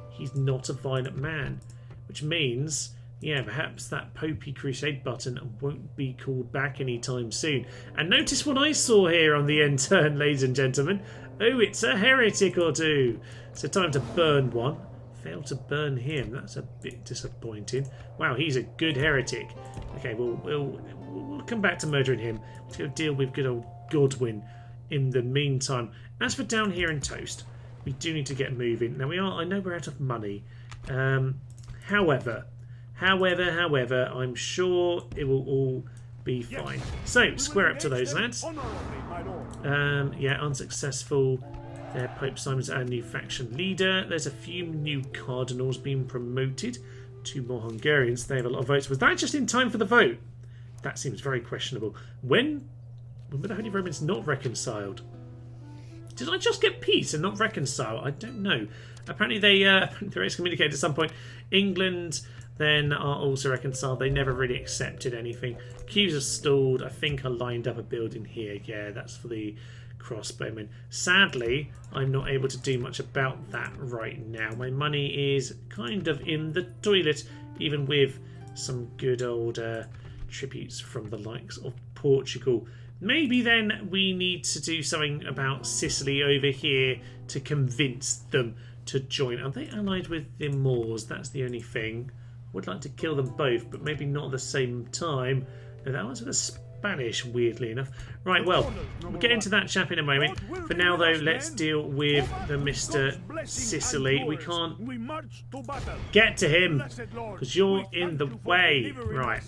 He's not a violent man. Which means, yeah, perhaps that Popey Crusade button won't be called back anytime soon. And notice what I saw here on the end turn, ladies and gentlemen. Oh, it's a heretic or two. So time to burn one. Failed to burn him. That's a bit disappointing. Wow, he's a good heretic. Okay, we'll come back to murdering him. Let's go deal with good old Godwin in the meantime. As for down here in Toast, we do need to get moving. Now I know we're out of money. However, I'm sure it will all be fine. So, square up to those lads. Yeah, unsuccessful. There, Pope Simon's our new faction leader. There's a few new cardinals being promoted. 2 more Hungarians. They have a lot of votes. Was that just in time for the vote? That seems very questionable. When were the Holy Romans not reconciled? Did I just get peace and not reconcile? I don't know. Apparently they're excommunicated at some point. England then are also reconciled. They never really accepted anything. Queues are stalled. I think I lined up a building here. Yeah, that's for the crossbowmen. Sadly, I'm not able to do much about that right now. My money is kind of in the toilet, even with some good old tributes from the likes of Portugal. Maybe then we need to do something about Sicily over here to convince them to join. Are they allied with the Moors? That's the only thing. Would like to kill them both, but maybe not at the same time. No, that was with the Spanish, weirdly enough. Right, well, we'll get into that chap in a moment. For now, though, let's deal with the Mr. Sicily. We can't get to him because you're in the way. Right,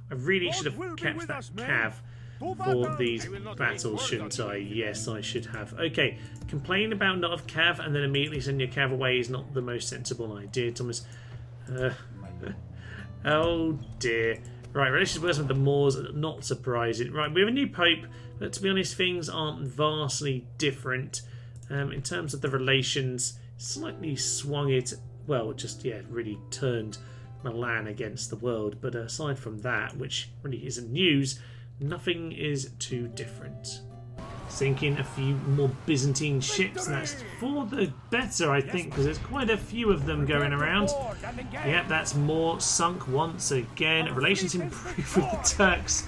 I really should have kept that cav for these battles, shouldn't I? Yes, I should have. Okay, complain about not of cav and then immediately send your cav away is not the most sensible idea, Thomas. Oh dear. Right, relations worse with the Moors, not surprising. Right, we have a new pope, but to be honest, things aren't vastly different. In terms of the relations, slightly swung it, well, just, yeah, really turned Milan against the world. But aside from that, which really isn't news, nothing is too different. Sinking a few more Byzantine ships, and that's for the better, I think, because there's quite a few of them going around. Yep, that's more sunk once again. Relations improve with the Turks.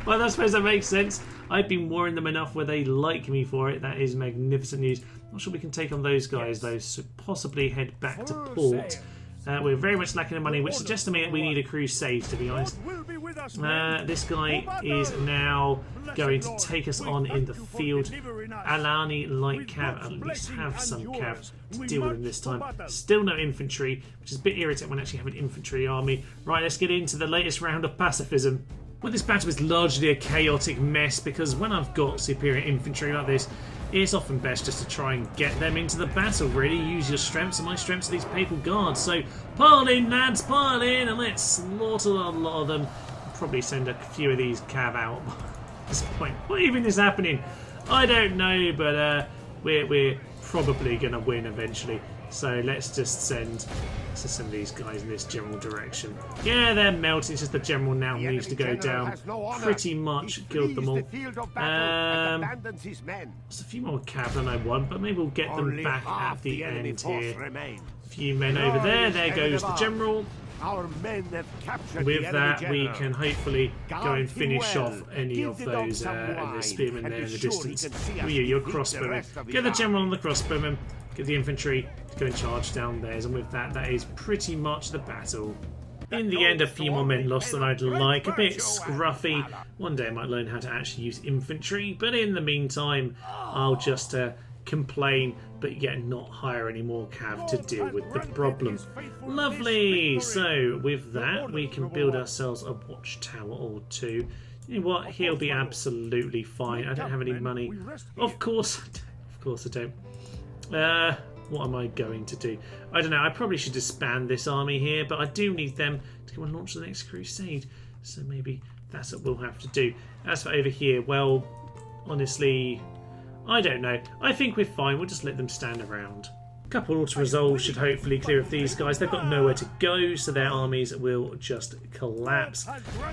Well, I suppose that makes sense. I've been warring them enough where they like me for it. That is magnificent news. Not sure we can take on those guys, though, so possibly head back to port. We're very much lacking in money, which suggests to me that we need a crusade, to be honest. This guy is now going to take us on in the field. Alani light cav, at least have some cav to deal with him this time. Still no infantry, which is a bit irritating when I actually have an infantry army. Right, let's get into the latest round of pacifism. Well, this battle is largely a chaotic mess because when I've got superior infantry like this, it's often best just to try and get them into the battle, really. Use your strengths, and my strengths are these papal guards. So pile in, lads, pile in, and let's slaughter a lot of them. I'll probably send a few of these cav out at this point. What even is happening? I don't know, but we're probably going to win eventually. So let's just send some of these guys in this general direction. Yeah, they're melting. It's just the general now needs to go down. Pretty much killed them all. There's a few more cavalry I want, but maybe we'll get them back at the end here. A few men over there. There goes the general. Our men have captured With that, we can hopefully go and finish off any of those the spearmen there in the distance. Oh, you're crossbowmen. Get the general on the crossbowmen. Get the infantry to go and charge down theirs. And with that, that is pretty much the battle. In the end, a few more men lost than I'd like. A bit scruffy. One day I might learn how to actually use infantry. But in the meantime, I'll just complain, but yet not hire any more cav to deal with the problem. Lovely! So with that, we can build ourselves a watchtower or two. You know what? He'll be absolutely fine. I don't have any money. Of course I don't. What am I going to do? I don't know. I probably should disband this army here, but I do need them to go and launch the next crusade. So maybe that's what we'll have to do. As for over here, well, honestly, I don't know. I think we're fine. We'll just let them stand around. A couple auto resolves should hopefully clear off these guys. They've got nowhere to go, so their armies will just collapse.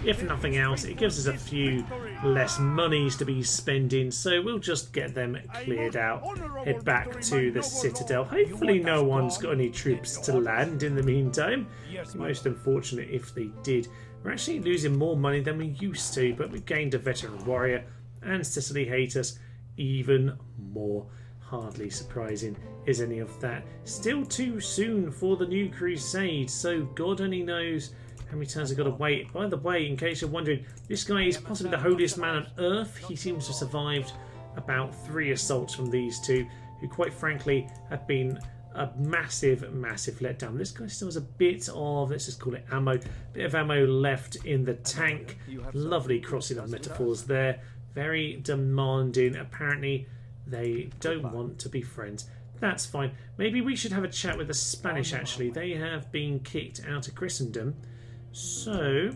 If nothing else, it gives us a few less monies to be spending, so we'll just get them cleared out. Head back to the citadel. Hopefully no one's got any troops to land in the meantime. It's most unfortunate if they did. We're actually losing more money than we used to, but we've gained a veteran warrior, and Sicily hate us even more. Hardly surprising, is any of that. Still too soon for the new crusade, so God only knows how many times I've got to wait. By the way, in case you're wondering, this guy is possibly the holiest man on earth. He seems to have survived about 3 assaults from these two, who quite frankly have been a massive letdown. This guy still has a bit of, let's just call it ammo, bit of ammo left in the tank. Lovely crossing of metaphors there. Very demanding. Apparently they don't want to be friends. That's fine. Maybe we should have a chat with the Spanish, actually. They have been kicked out of Christendom. So,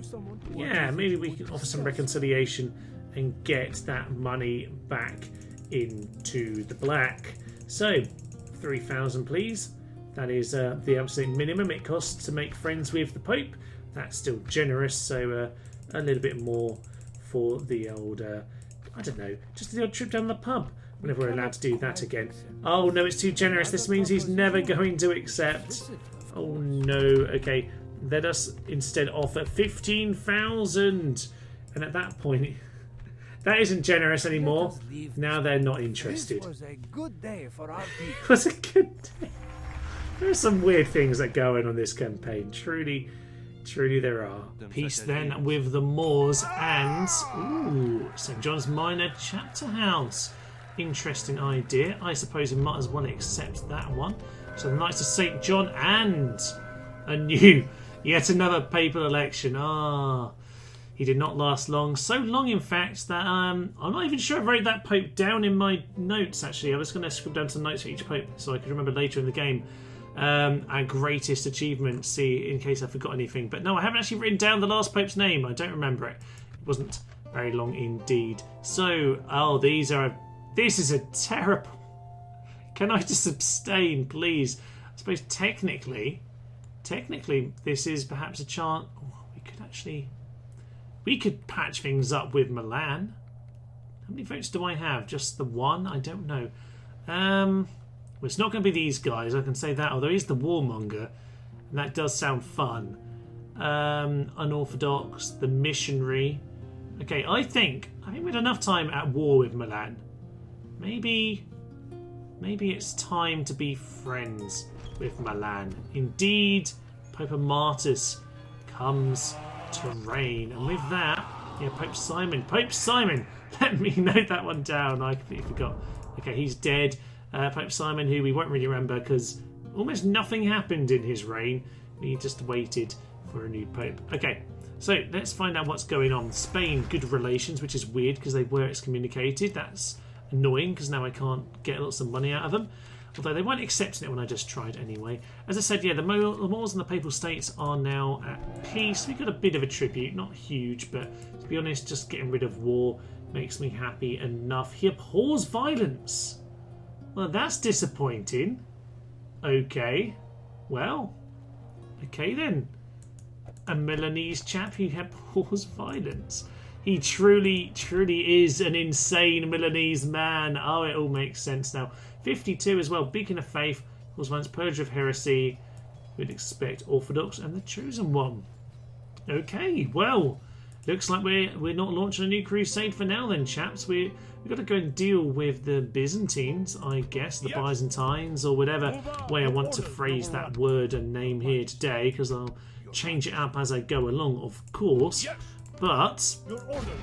yeah, maybe we can offer some reconciliation and get that money back into the black. So, 3,000 please. That is the absolute minimum it costs to make friends with the Pope. That's still generous, so a little bit more for the old... I don't know, just the odd trip down the pub whenever we're allowed to do that again. Oh no, it's too generous. This means he's never going to accept. Oh no. Okay, let us instead offer 15,000. And at that point, that isn't generous anymore. Now they're not interested. This was a good day for our people. It was a good day. There are some weird things that go on this campaign. Truly there are. Peace then with the Moors and St. John's Minor Chapter House. Interesting idea. I suppose we might as well accept that one. So the Knights of St. John and yet another papal election. He did not last long. So long, in fact, that I'm not even sure I wrote that pope down in my notes, actually. I was going to scribble down some notes for each pope so I could remember later in the game. Our greatest achievement, see, in case I forgot anything. But no, I haven't actually written down the last pope's name. I don't remember it. It wasn't very long indeed. So, this is a terrible... Can I just abstain, please? I suppose technically, this is perhaps a chance... We could patch things up with Milan. How many votes do I have? Just the one? I don't know. Well, it's not going to be these guys, I can say that. Although he's the warmonger, and that does sound fun. Unorthodox, the missionary. Okay, I think we had enough time at war with Milan. Maybe it's time to be friends with Milan. Indeed, Pope Martyrs comes to reign, and with that, yeah, Pope Simon, let me note that one down. I completely forgot. Okay, he's dead. Pope Simon, who we won't really remember because almost nothing happened in his reign. We just waited for a new pope. Okay, so let's find out what's going on. Spain, good relations, which is weird because they were excommunicated. That's annoying because now I can't get lots of money out of them. Although they weren't accepting it when I just tried anyway. As I said, yeah, the Moors and the Papal States are now at peace. We got a bit of a tribute, not huge, but to be honest, just getting rid of war makes me happy enough. He abhors violence. Well, that's disappointing. Okay. Well. Okay then. A Milanese chap who abhors violence. He truly is an insane Milanese man. Oh, it all makes sense now. 52 as well. Beacon of Faith. Was once Purge of Heresy. We'd expect Orthodox and the Chosen One. Okay, well, looks like we're not launching a new crusade for now then, chaps. We've got to go and deal with the Byzantines, I guess, the Byzantines, or whatever way I want to phrase that word and name here today, because I'll change it up as I go along, of course. But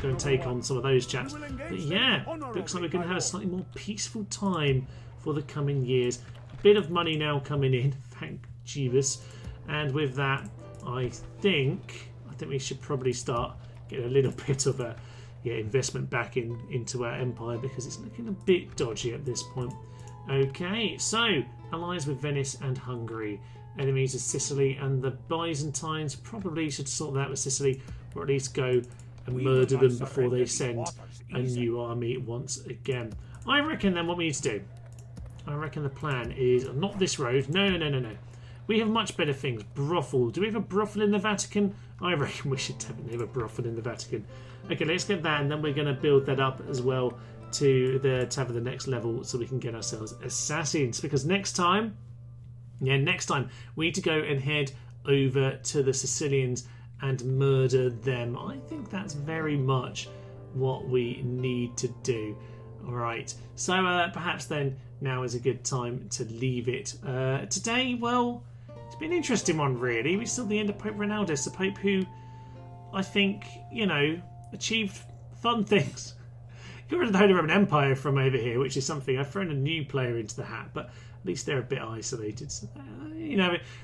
going to take on some of those chaps. But yeah, looks like we're going to have a slightly more peaceful time for the coming years. A bit of money now coming in, thank Jeebus. And with that, I think we should probably start getting a little bit of a investment back into our empire, because it's looking a bit dodgy at this point. Okay, so allies with Venice and Hungary. Enemies of Sicily and the Byzantines. Probably should sort that out with Sicily, or at least go and murder them before they send a new army once again. I reckon then what we need to do, I reckon the plan is not this road. No. We have much better things. Brothel. Do we have a brothel in the Vatican? I reckon we should definitely have a brothel in the Vatican. Okay, let's get that, and then we're going to build that up as well to have the next level, so we can get ourselves assassins. Because next time we need to go and head over to the Sicilians and murder them. I think that's very much what we need to do. All right. So perhaps then now is a good time to leave it. Today, well, it's been an interesting one, really. We saw the end of Pope Ronaldus, a pope who I think, achieved fun things. Got rid of the Holy Roman Empire from over here, which is something. I've thrown a new player into the hat, but at least they're a bit isolated. So,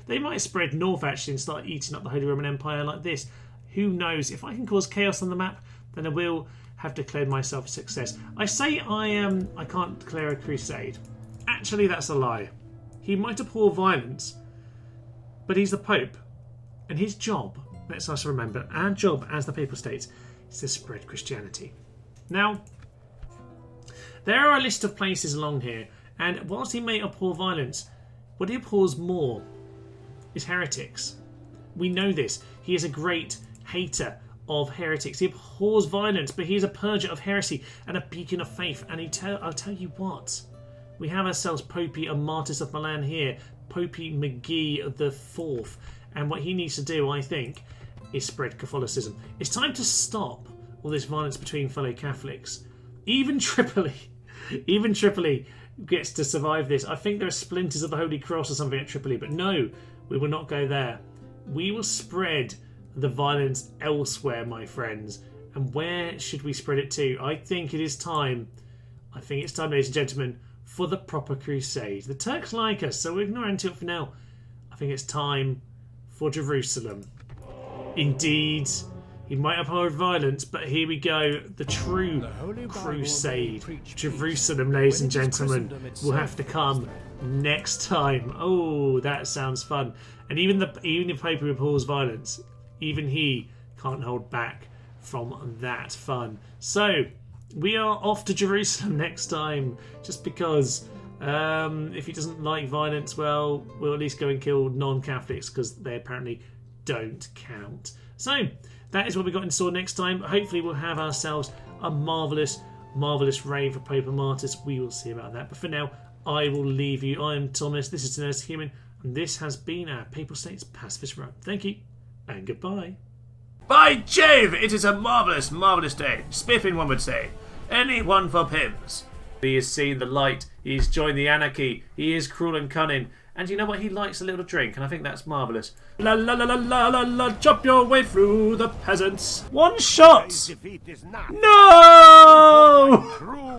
they might spread north actually and start eating up the Holy Roman Empire like this. Who knows? If I can cause chaos on the map, then I will have declared myself a success. I say I can't declare a crusade. Actually, that's a lie. He might abhor violence, but he's the Pope, and his job, let's also remember, our job as the Papal States is to spread Christianity. Now, there are a list of places along here, and whilst he may abhor violence, what he abhors more is heretics. We know this. He is a great hater of heretics. He abhors violence, but he is a purger of heresy and a beacon of faith. And I'll tell you what, we have ourselves Popey and Martyrs of Milan here, Popey McGee the Fourth, and what he needs to do, I think, is spread Catholicism. It's time to stop all this violence between fellow Catholics. Even Tripoli gets to survive this. I think there are splinters of the Holy Cross or something at Tripoli, but no, we will not go there. We will spread the violence elsewhere, my friends. And where should we spread it to? I think it's time, ladies and gentlemen, for the proper crusade. The Turks like us, so we're ignoring it for now. I think it's time for Jerusalem. Indeed, he might abhor violence, but here we go. The true crusade. Jerusalem, ladies and gentlemen, will have to come next time. Oh, that sounds fun. And even if Pope abhors violence, even he can't hold back from that fun. So, we are off to Jerusalem next time, just because if he doesn't like violence, well, we'll at least go and kill non-Catholics, because they apparently don't count. So, that is what we got in store next time. Hopefully we'll have ourselves a marvellous reign for Pope and Martyrs. We will see about that. But for now, I will leave you. I am Thomas, this is Nurse Human, and this has been our Papal States Pacifist Run. Thank you, and goodbye. By Jove, it is a marvellous day. Spiffing, one would say. Anyone for pims. He has seen the light, he's joined the anarchy, he is cruel and cunning, and you know what, he likes a little drink, and I think that's marvellous. La la la la la la la, chop your way through the peasants. One shot! No!